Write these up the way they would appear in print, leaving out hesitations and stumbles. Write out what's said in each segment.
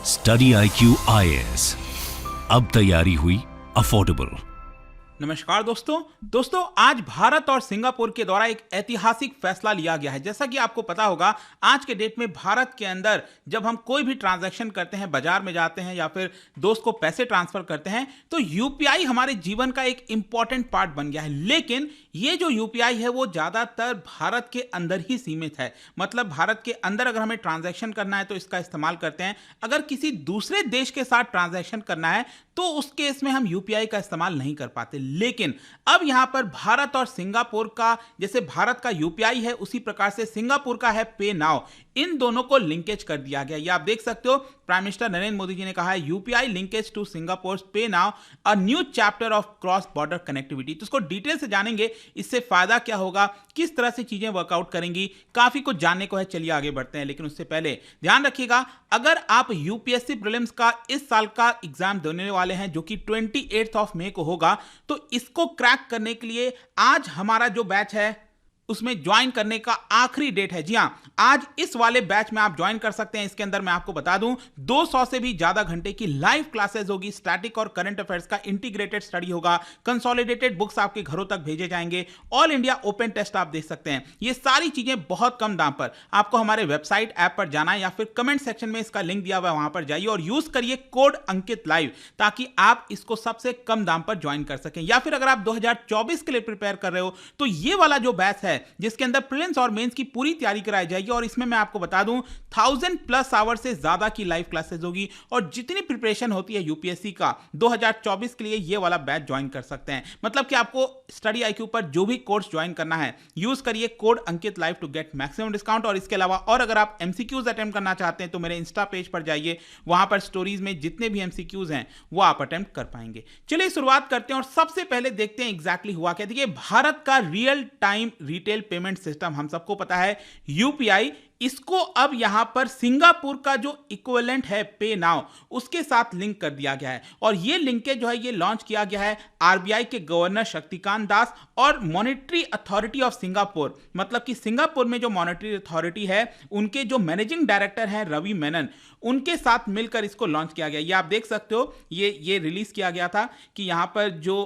Study IQ IAS, अब तैयारी हुई अफोर्डेबल। नमस्कार दोस्तों आज भारत और सिंगापुर के द्वारा एक ऐतिहासिक फैसला लिया गया है। जैसा कि आपको पता होगा, आज के डेट में भारत के अंदर जब हम कोई भी ट्रांजैक्शन करते हैं, बाजार में जाते हैं या फिर दोस्त को पैसे ट्रांसफर करते हैं, तो यूपीआई हमारे जीवन का एक इंपॉर्टेंट पार्ट बन गया है। लेकिन ये जो यूपीआई है वो ज्यादातर भारत के अंदर ही सीमित है। मतलब भारत के अंदर अगर हमें ट्रांजैक्शन करना है तो इसका इस्तेमाल करते हैं। अगर किसी दूसरे देश के साथ ट्रांजैक्शन करना है तो उस केस में हम यूपीआई का इस्तेमाल नहीं कर पाते। लेकिन अब यहां पर भारत और सिंगापुर का, जैसे भारत का यूपीआई है उसी प्रकार से सिंगापुर का है पे नाउ, इन दोनों को लिंकेज कर दिया गया। ये आप देख सकते हो, प्राइम मिनिस्टर नरेंद्र मोदी जी ने कहा है यूपीआई लिंकेज टू सिंगापुर पे now, a new chapter of cross border connectivity. तो इसको डिटेल से जानेंगे, इससे फायदा क्या होगा, किस तरह से चीजें वर्कआउट करेंगी, काफी कुछ जानने को है। चलिए आगे बढ़ते हैं, लेकिन उससे पहले ध्यान रखिएगा, अगर आप यूपीएससी प्रीलिम्स का इस साल का एग्जाम देने वाले हैं जो कि 28 मई को होगा, तो इसको क्रैक करने के लिए आज हमारा जो बैच है उसमें ज्वाइन करने का आखिरी डेट है। जी हां, आज इस वाले बैच में आप ज्वाइन कर सकते हैं। इसके अंदर मैं आपको बता दूं 200 से भी ज्यादा घंटे की लाइव क्लासेस होगी, स्टैटिक और करंट अफेयर्स का इंटीग्रेटेड स्टडी होगा, कंसोलिडेटेड बुक्स आपके घरों तक भेजे जाएंगे, ऑल इंडिया ओपन टेस्ट आप देख सकते हैं। ये सारी चीजें बहुत कम दाम पर। आपको हमारे वेबसाइट ऐप पर जाना है या फिर कमेंट सेक्शन में इसका लिंक दिया हुआ है, वहां पर जाइए और यूज करिए कोड अंकित लाइव, ताकि आप इसको सबसे कम दाम पर ज्वाइन कर सकें। या फिर अगर आप 2024 के लिए प्रिपेयर कर रहे हो तो ये वाला जो बैच है जिसके अंदर प्रीलिम्स और मेंस की पूरी तैयारी कराई जाएगी, और इसमें मैं आपको बता दूं 1000+ आवर से ज्यादा की लाइव क्लासेस होगी, और जितनी प्रिपरेशन होती है यूपीएससी का 2024 के लिए ये वाला बैच ज्वाइन कर सकते हैं। मतलब कि आपको स्टडी IQ पर जो भी कोर्स ज्वाइन करना है, यूज करिए code Ankit live to get maximum discount. और इसके अलावा और अगर आप एमसीक्यूज अटेम्प्ट करना चाहते हैं तो मेरे इंस्टा पेज पर जाइए, वहां पर स्टोरीज में जितने भी एमसीक्यूज हैं वो आप अटेम्प्ट कर पाएंगे। चलिए शुरुआत करते हैं और सबसे पहले देखते हैं एग्जैक्टली हुआ क्या। देखिए, भारत का real time retail payment system हम सबको पता है यूपीआई, इसको अब यहां पर सिंगापुर का जो इक्विवेलेंट है पे नाउ उसके साथ लिंक कर दिया गया है। और ये लिंकेज जो है ये लॉन्च किया गया है आरबीआई के गवर्नर शक्तिकांत दास और मॉनेटरी अथॉरिटी ऑफ सिंगापुर, मतलब कि सिंगापुर में जो मॉनेटरी अथॉरिटी है उनके जो मैनेजिंग डायरेक्टर हैं रवि मेनन, उनके साथ मिलकर इसको लॉन्च किया गया। ये आप देख सकते हो, ये रिलीज किया गया था कि यहां पर जो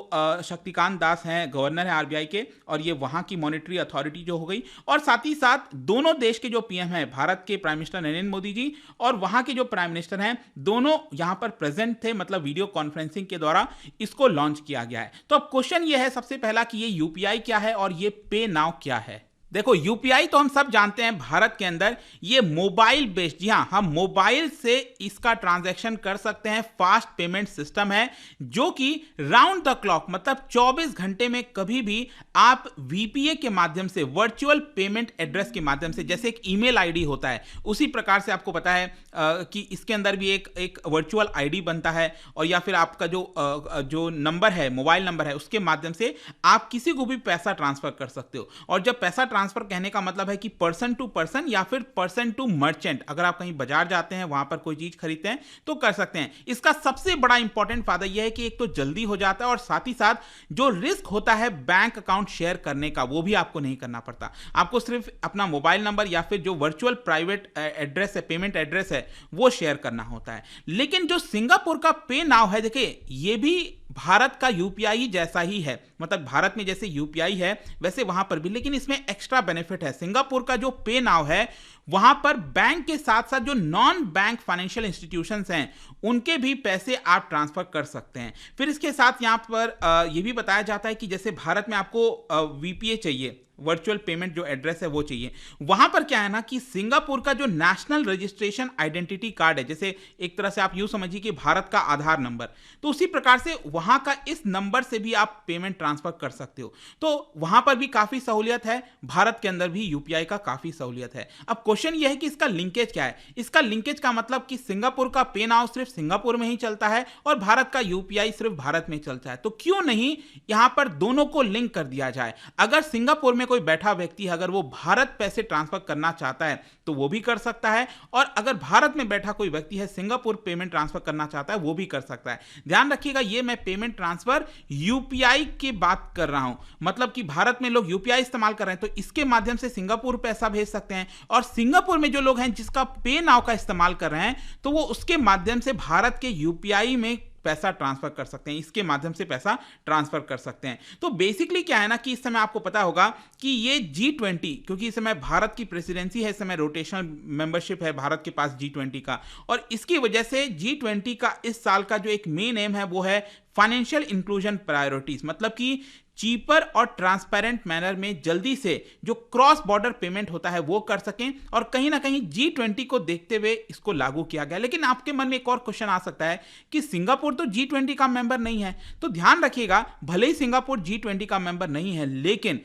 शक्तिकांत दास हैं, गवर्नर है आरबीआई के, और ये वहां की मॉनेटरी अथॉरिटी जो हो गई, और साथ ही साथ दोनों देश के जो पीएम हैं, भारत के प्राइम मिनिस्टर नरेंद्र मोदी जी और वहां के जो प्राइम मिनिस्टर हैं, दोनों यहां पर प्रेजेंट थे, मतलब वीडियो कॉन्फ्रेंसिंग के द्वारा इसको लॉन्च किया गया है। तो अब क्वेश्चन ये है सबसे पहला कि ये यूपीआई क्या है और ये पे नाउ क्या है। देखो, यूपीआई तो हम सब जानते हैं भारत के अंदर ये मोबाइल बेस्ड, जी हां, हम मोबाइल से इसका ट्रांजैक्शन कर सकते हैं, फास्ट पेमेंट सिस्टम है जो कि राउंड द क्लॉक, मतलब 24 घंटे में कभी भी आप वीपीए के माध्यम से, वर्चुअल पेमेंट एड्रेस के माध्यम से, जैसे एक ईमेल आईडी होता है उसी प्रकार से आपको पता है कि इसके अंदर भी एक वर्चुअल आईडी बनता है, और या फिर आपका जो नंबर है, मोबाइल नंबर है, उसके माध्यम से आप किसी को भी पैसा ट्रांसफर कर सकते हो। और जब पैसा ट्रांसफर कहने का मतलब है कि पर्सन टू पर्सन या फिर पर्सन टू मर्चेंट, अगर आप कहीं बाजार जाते हैं, वहां पर कोई चीज खरीदते हैं तो कर सकते हैं। इसका सबसे बड़ा इंपॉर्टेंट फायदा यह है कि एक तो जल्दी हो जाता है, और साथ ही साथ जो रिस्क होता है बैंक अकाउंट शेयर करने का वो भी आपको नहीं करना पड़ता। आपको सिर्फ अपना मोबाइल नंबर या फिर जो वर्चुअल प्राइवेट एड्रेस है, पेमेंट एड्रेस है, वो शेयर करना होता है। लेकिन जो सिंगापुर का पे नाउ है, देखिए ये भी भारत का यूपीआई जैसा ही है, मतलब भारत में जैसे यूपीआई है वैसे वहां पर भी, लेकिन इसमें एक्स्ट्रा बेनिफिट है। सिंगापुर का जो पे नाउ है वहां पर बैंक के साथ साथ जो नॉन बैंक फाइनेंशियल इंस्टीट्यूशंस हैं उनके भी पैसे आप ट्रांसफर कर सकते हैं। फिर इसके साथ यहां पर यह भी बताया जाता है कि जैसे भारत में आपको वीपीए चाहिए, वर्चुअल पेमेंट जो एड्रेस है वो चाहिए, वहां पर क्या है ना कि सिंगापुर का जो नेशनल रजिस्ट्रेशन आइडेंटिटी कार्ड है, जैसे एक तरह से आप यूं समझिए कि भारत का आधार नंबर, तो उसी प्रकार से वहां का इस नंबर से भी आप पेमेंट ट्रांसफर कर सकते हो। तो वहां पर भी काफी सहूलियत है, भारत के अंदर भी यूपीआई का काफी सहूलियत है। अब क्वेश्चन यह है कि इसका लिंकेज क्या है। इसका लिंकेज का मतलब कि सिंगापुर का पे नाउ सिर्फ सिंगापुर में ही चलता है और भारत का यूपीआई सिर्फ भारत में चलता है, तो क्यों नहीं यहां पर दोनों को लिंक कर दिया जाए। अगर सिंगापुर में में कोई बैठा व्यक्ति अगर वो भारत पैसे ट्रांसफर करना चाहता है तो वो भी कर सकता है, और अगर भारत में बैठा कोई व्यक्ति है सिंगापुर पेमेंट ट्रांसफर करना चाहता है वो भी कर सकता है। ध्यान रखिएगा, ये मैं पेमेंट ट्रांसफर यूपीआई की बात कर रहा हूं, मतलब कि भारत में लोग यूपीआई इस्तेमाल कर रहे हैं तो इसके माध्यम से सिंगापुर पैसा भेज सकते हैं, और सिंगापुर में जो लोग हैं जिसका पे नाउ का इस्तेमाल कर रहे हैं तो वो उसके माध्यम से भारत के यूपीआई में पैसा ट्रांसफर कर सकते हैं, इसके माध्यम से पैसा ट्रांसफर कर सकते हैं। तो बेसिकली क्या है ना कि इस समय आपको पता होगा कि ये G20, क्योंकि इस समय भारत की प्रेसिडेंसी है, इस समय रोटेशनल मेंबरशिप है भारत के पास G20 का, और इसकी वजह से G20 का इस साल का जो एक मेन एम है वो है फाइनेंशियल इंक्लूजन प्रायोरिटीज, मतलब कि चीपर और ट्रांसपेरेंट मैनर में जल्दी से जो क्रॉस बॉर्डर पेमेंट होता है वो कर सकें, और कहीं ना कहीं G20 को देखते हुए इसको लागू किया गया। लेकिन आपके मन में एक और क्वेश्चन आ सकता है कि सिंगापुर तो G20 का मेंबर नहीं है, तो ध्यान रखिएगा भले ही सिंगापुर G20 का मेंबर नहीं है लेकिन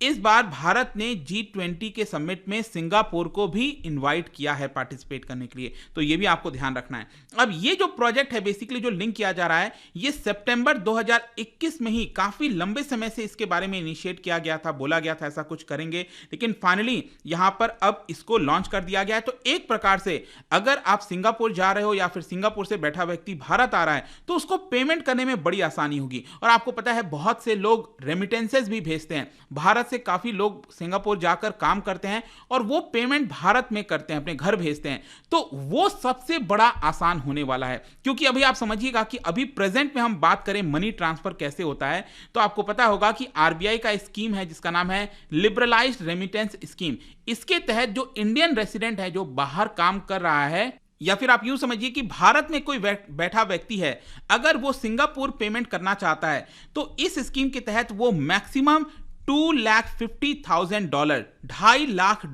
इस बार भारत ने G20 के समिट में सिंगापुर को भी इन्वाइट किया है पार्टिसिपेट करने के लिए, तो ये भी आपको ध्यान रखना है। अब ये जो प्रोजेक्ट है बेसिकली जो लिंक किया जा रहा है ये सितंबर 2021 में ही काफी लंबे समय से इसके बारे में इनिशिएट किया गया था, बोला गया था ऐसा कुछ करेंगे, लेकिन फाइनली यहां पर अब इसको लॉन्च कर दिया गया है। तो एक प्रकार से अगर आप सिंगापुर जा रहे हो या फिर सिंगापुर से बैठा व्यक्ति भारत आ रहा है तो उसको पेमेंट करने में बड़ी आसानी होगी। और आपको पता है बहुत से लोग रेमिटेंसेस भी भेजते हैं, भारत से काफी लोग सिंगापुर जाकर काम करते हैं और वो पेमेंट भारत में करते हैं, अपने घर भेजते हैं, तो वो सबसे बड़ा आसान होने वाला है। क्योंकि अभी आप समझिएगा कि अभी प्रेजेंट में हम बात करें मनी ट्रांसफर कैसे होता है, तो आपको पता होगा कि आरबीआई का स्कीम है जिसका नाम है लिबरलाइज्ड रेमिटेंस स्कीम। इसके तहत जो इंडियन रेसिडेंट है जो बाहर काम कर रहा है, या फिर आप यूं समझिए कि भारत में कोई बैठा व्यक्ति है अगर वो सिंगापुर पेमेंट करना चाहता है तो इस स्कीम के तहत वो मैक्सिमम $250,000 $2.5 लाख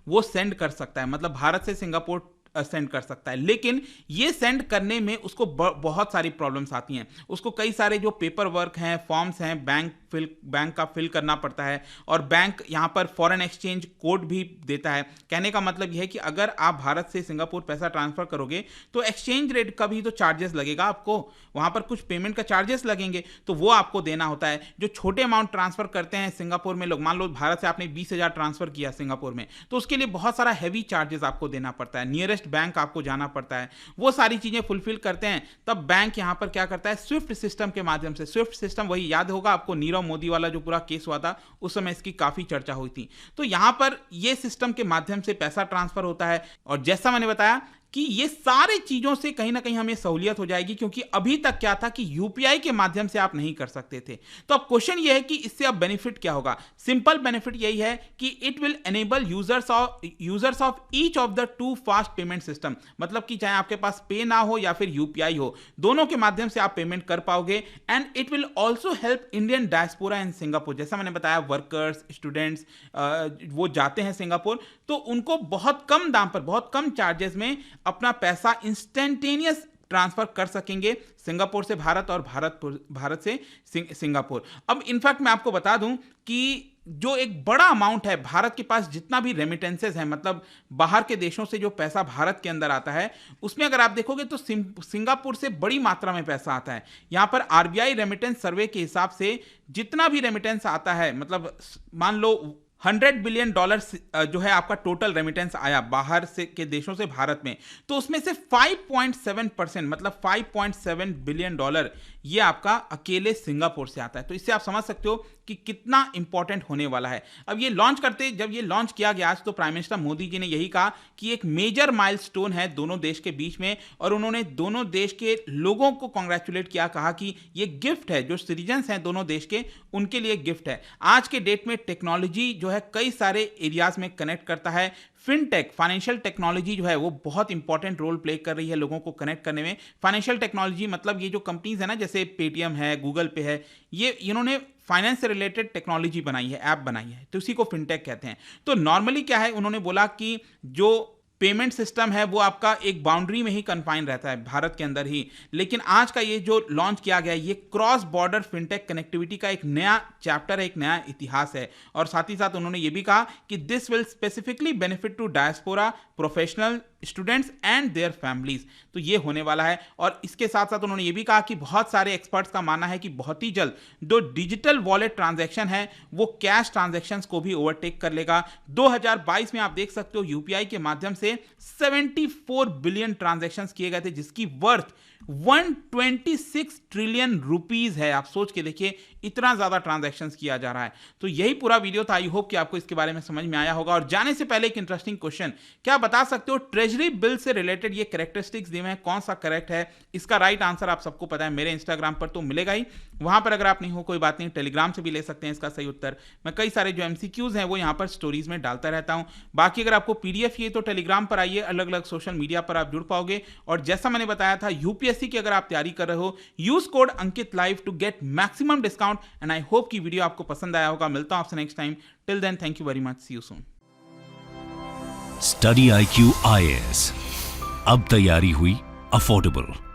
वो सेंड कर सकता है, मतलब भारत से सिंगापुर सेंड कर सकता है। लेकिन ये सेंड करने में उसको बहुत सारी प्रॉब्लम्स आती हैं, उसको कई सारे जो पेपर वर्क हैं, फॉर्म्स हैं, बैंक का फिल करना पड़ता है, और बैंक यहाँ पर फॉरेन एक्सचेंज कोड भी देता है। कहने का मतलब यह है कि अगर आप भारत से सिंगापुर पैसा ट्रांसफर करोगे तो एक्सचेंज रेट का भी तो चार्जेस लगेगा, आपको वहाँ पर कुछ पेमेंट का चार्जेस लगेंगे तो वो आपको देना होता है। जो छोटे अमाउंट ट्रांसफर करते हैं सिंगापुर में लोग, मान लो भारत से आपने 20,000 ट्रांसफर किया सिंगापुर में, तो उसके लिए बहुत सारा हैवी चार्जेस आपको देना पड़ता है, नियरेस्ट बैंक आपको जाना पड़ता है, वो सारी चीजें फुलफिल करते हैं। तब बैंक यहां पर क्या करता है, स्विफ्ट सिस्टम के माध्यम से, स्विफ्ट सिस्टम वही याद होगा आपको नीरव मोदी वाला जो पूरा केस हुआ था, उस समय इसकी काफी चर्चा हुई थी। तो यहां पर ये सिस्टम के माध्यम से पैसा ट्रांसफर होता है, और जैसा मैंने बताया कि ये सारी चीजों से कहीं ना कहीं हमें सहूलियत हो जाएगी, क्योंकि अभी तक क्या था कि यूपीआई के माध्यम से आप नहीं कर सकते थे। तो अब क्वेश्चन ये है कि इससे अब बेनिफिट क्या होगा। सिंपल बेनिफिट यही है कि it will enable users of each of the two fast payment system, मतलब कि चाहे आपके पास पे ना हो या फिर यूपीआई हो, दोनों के माध्यम से आप पेमेंट कर पाओगे। And it will also help Indian diaspora in Singapore. जैसा मैंने बताया वर्कर्स, स्टूडेंट्स वो जाते हैं सिंगापुर तो उनको बहुत कम दाम पर, बहुत कम चार्जेस में अपना पैसा इंस्टेंटेनियस ट्रांसफर कर सकेंगे सिंगापुर से भारत और भारत से सिंगापुर। अब इनफैक्ट मैं आपको बता दूं कि जो एक बड़ा अमाउंट है भारत के पास, जितना भी रेमिटेंसेस है, मतलब बाहर के देशों से जो पैसा भारत के अंदर आता है, उसमें अगर आप देखोगे तो सिंगापुर से बड़ी मात्रा में पैसा आता है। यहां पर आरबीआई रेमिटेंस सर्वे के हिसाब से जितना भी रेमिटेंस आता है, मतलब मान लो $100 बिलियन जो है आपका टोटल रेमिटेंस आया बाहर से के देशों से भारत में, तो उसमें से 5.7% मतलब $5.7 बिलियन ये आपका अकेले सिंगापुर से आता है। तो इससे आप समझ सकते हो कि कितना इंपॉर्टेंट होने वाला है। अब ये जब ये लॉन्च किया गया आज, तो प्राइम मिनिस्टर मोदी जी ने यही कहा कि एक मेजर माइलस्टोन है दोनों देश के बीच में, और उन्होंने दोनों देश के लोगों को कांग्रेचुलेट किया, कहा कि ये गिफ्ट है, जो सिटीजन्स हैं दोनों देश के उनके लिए गिफ्ट है। आज के डेट में टेक्नोलॉजी जो है कई सारे एरियाज में कनेक्ट करता है। फिनटेक, फाइनेंशियल टेक्नोलॉजी जो है वो बहुत इंपॉर्टेंट रोल प्ले कर रही है लोगों को कनेक्ट करने में। फाइनेंशियल टेक्नोलॉजी मतलब ये जो कंपनीज है ना, जैसे पेटीएम है, गूगल पे है, ये इन्होंने फाइनेंस से रिलेटेड टेक्नोलॉजी बनाई है, ऐप बनाई है, तो उसी को फिनटेक कहते हैं। तो नॉर्मली क्या है, उन्होंने बोला कि जो पेमेंट सिस्टम है वो आपका एक बाउंड्री में ही कन्फाइन रहता है भारत के अंदर ही, लेकिन आज का ये जो लॉन्च किया गया है ये क्रॉस बॉर्डर फिनटेक कनेक्टिविटी का एक नया चैप्टर है, एक नया इतिहास है। और साथ ही साथ उन्होंने ये भी कहा कि this will specifically benefit to diaspora professional students and their families. तो ये होने वाला है। और इसके साथ साथ उन्होंने ये भी कहा कि बहुत सारे एक्सपर्ट्स का मानना है कि बहुत ही जल्द जो डिजिटल वॉलेट ट्रांजैक्शन है वो कैश ट्रांजैक्शंस को भी ओवरटेक कर लेगा। 2022 में आप देख सकते हो यूपीआई के माध्यम से 74 बिलियन ट्रांजैक्शंस किए गए थे, जिसकी वर्थ 126 ट्रिलियन रुपीस है। आप सोच के देखिए, इतना ज्यादा ट्रांजैक्शंस किया जा रहा है। तो यही पूरा वीडियो था। आई होप कि आपको इसके बारे में समझ में आया होगा। और जाने से पहले एक इंटरेस्टिंग क्वेश्चन, क्या बता सकते हो ट्रेजरी बिल से रिलेटेड ये कैरेक्टरिस्टिक्स दिए हैं, कौन सा करेक्ट है? इसका राइट आंसर आप सबको पता है, मेरे इंस्टाग्राम पर तो मिलेगा ही। वहां पर अगर आप नहीं हो कोई बात नहीं, टेलीग्राम से भी ले सकते हैं इसका सही उत्तर। मैं कई सारे जो एमसीक्यूज हैं वो यहाँ पर स्टोरीज में डालता रहता हूं। बाकी अगर आपको पीडीएफ चाहिए तो टेलीग्राम पर आइए, अलग अलग सोशल मीडिया पर आप जुड़ पाओगे। और जैसा मैंने बताया था, यूपीएससी की अगर आप तैयारी कर रहे हो, use code Ankit live to get maximum discount. And I hope कि वीडियो आपको पसंद आया होगा। मिलता हूं आपसे next time. Till then, thank you very much, see you soon. Study IQ IAS, अब तैयारी हुई अफोर्डेबल।